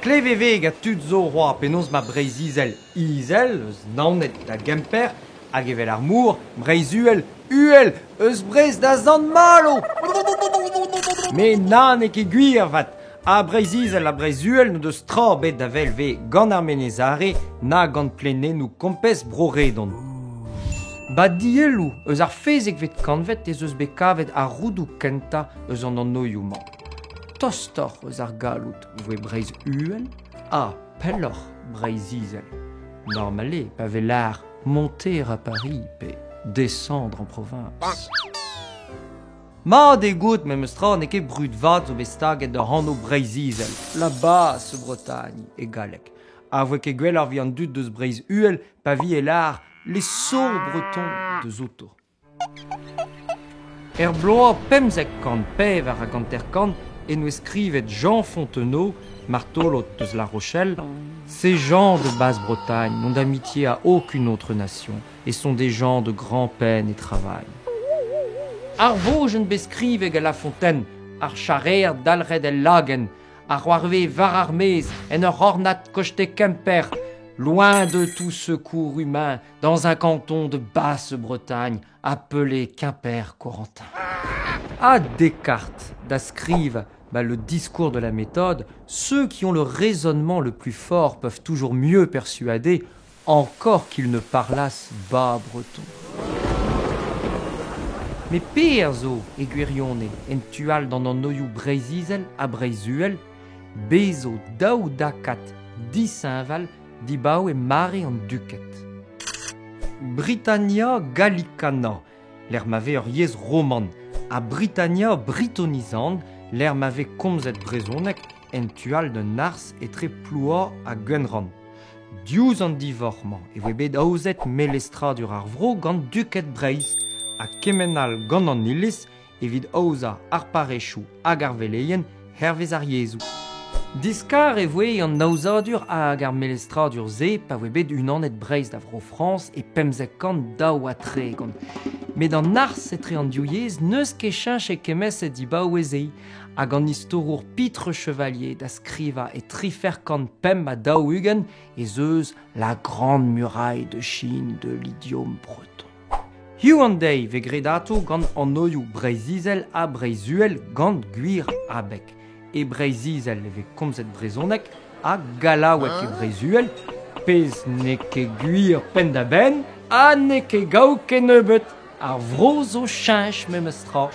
Kleveveg a tud zo roi penaos ma breiz izel eus naonet da gemper, hag evel ar mour, breiz uel, eus breiz da zan malo. Me nan e ket gwir vat, a breiz izel a breiz uel nou deus tra bet da vel ve gant ar menezare na gant plene nou kompes broredon. Ba dielou, eus ar fezek vet kanvet ez eus bekavet ar roudou kenta eus an noioù man. Tostor eus ar galout voe breiz uel, a pellor breiz izel. Normale, pa velar monter à Paris pe descendre en province. Ma degout me meustra ne ket brut vat zo bestaget da hanno breiz izel. La basse Bretagne e galek. A voe ket gwell ar vi an dud deus breiz uel pa vi e lar les sauts bretons de Zoto. Bloa pemzek kant pev ar raganter kant et nous écrivait Jean Fontenot, martolot de La Rochelle. Ces gens de Basse-Bretagne n'ont d'amitié à aucune autre nation et sont des gens de grand peine et travail. Ar vojen bescrive à La Fontaine, ar charer d'Alred el Lagen, ar roarve var armez en ur ornat kochte Kemper, loin de tout secours humain, dans un canton de Basse-Bretagne appelé Quimper-Corentin. À Descartes d'ascrive le discours de la méthode, ceux qui ont le raisonnement le plus fort peuvent toujours mieux persuader, encore qu'ils ne parlassent bas breton. Mais perzo eguerione en tual dans an noioù breiz izel a breiz uel, bezo daou dakat di Saint-Val di bao e mare an duket. Britannia Gallicana, l'er mave ur yez roman, a Britannia britonisand, l'er mave komzet brezonek en tual de nars e tre ploa a Gwenran. Diouz an divorman, e voe bet aouzet melestra dur ar vro gant duket breiz, a kemenal gant an illis evit aouza ar parechou hag ar veleien hervez ar yezou. Diskar e voe an naouzadur hag ar melestra dur ze pa voe bet unanet breiz da vro France e pemzek kant daou a tre gant. Met an ars etre an diouyez neus ket chinch e kemes e dibaou ezei, hag an istorour pitre chevalier da skriva e trifer kant pem a daouugen ez eus la grande muraille de Chine de l'idiome breton. Hiu an dei ve gredato gant an noioù breiz izel a breiz uel gant gwir a bek. E breiz izel ve komzet brezonek a galaouek e breiz uel, pez ne ket gwir pen da ben, a ne ket gaou ket nebeut, ar vro zo chinch me meustra.